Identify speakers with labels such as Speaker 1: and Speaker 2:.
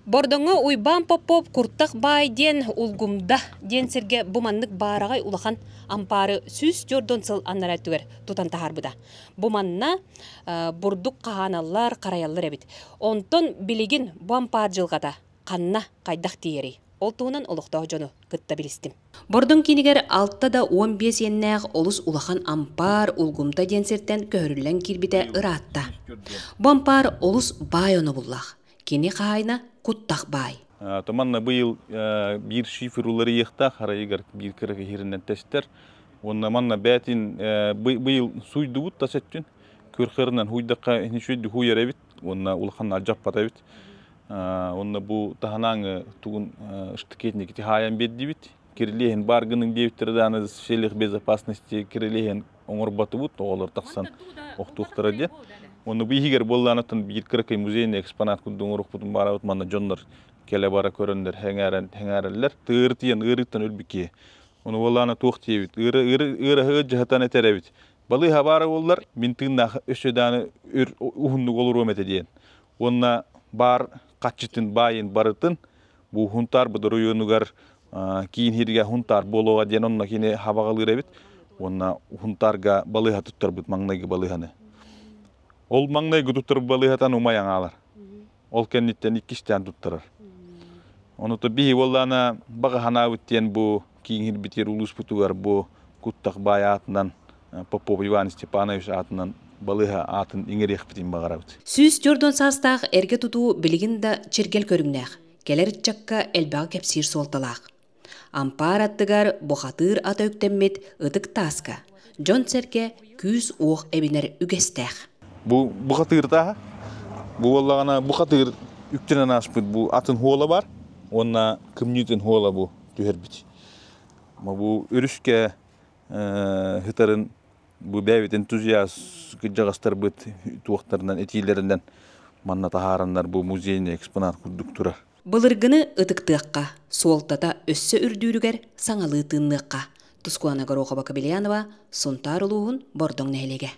Speaker 1: Бордоңо уйбан попоп куртак бай ден улгумда ден серге буманнык барагай улахан ампары сүз жордон сыл аннаратугер тутан тахарбыда. Буманна бурдук каханаллар караяллар эбит. Онтон билигин бу ампар жылгата канна кайдак тиери. Ол туунан олуктоо жону кытта билистим. Бордон кинигер 6 да 15 еннәг олус улахан ампар улгумда ден сертен көрүллән кирбите ыраатта. Бу ампар олус бай оны буллах. Кини кайна куттак бай.
Speaker 2: Таманна быйыл бир шифрлары ехта харайгар бир кырык хиринен тестер. Онна манна бәтин быйыл суйдубут тасеттин. Көрхөрнән хуйдакка нишүд хуйеребит. Онна улхан аҗап патабит. Онна бу таханаңы тугун штыкетник тихаян беддибит. Кирлехин баргының девиттерданы шелих безопасности кирлехин оңорбатыбут олар таксан октуктара де. Оны бигер болланатын бир кыркай музейне экспонат кудун урукпутун барабыт мана жоннор келе бара көрөндөр хеңәреллер тыртыян ырыттан өлбүке. Оны болланы токтебит ыры жахатан этеребит. Балы хабары боллар минтинна өшөданы ухунду болуру метеден. Онна бар качытын байын барытын бу хунтар быдырыйынугар кийин хирге хунтар болуга ден онна кине хабагалыребит. Онна хунтарга балы хатыттар бут маңнайгы балыханы. Ол маңнай гүтүттөр балыхатан умаяң алар. Ол кенниттен иккиштен туттырар. Оны то бии боллана бага ханабыттен бу кийин битер улус путугар бу куттак бай атынан Попов Иван Степанович атынан балыха атын иңерек битин багарабыт.
Speaker 1: Сүз жордон састах эрге тутуу билигин да чергел көрүңнәк. Келер чакка элбага кепсир солталак. Ампар аттыгар бохатыр ата өктеммет ытык таска. Жон серке күз оох эбинер үгестэх.
Speaker 2: Бу бухатырда бу боллагана бухатыр үктенен аспыт бу атын хола бар. Онна кымнютын хола бу түһербит. Ма бу өрүшкө хытарын бу бәвит энтузиаст жагастар бит туактарынан этилеринен манна тахарандар бу музейне экспонат курдук турар.
Speaker 1: Былыргыны ытыктыакка, суолтата өссө үрдүүрүгер саңалы тынныкка. Тускуана Горохова Кабельянова, Сунтар улуун Бордоң нәйлеге.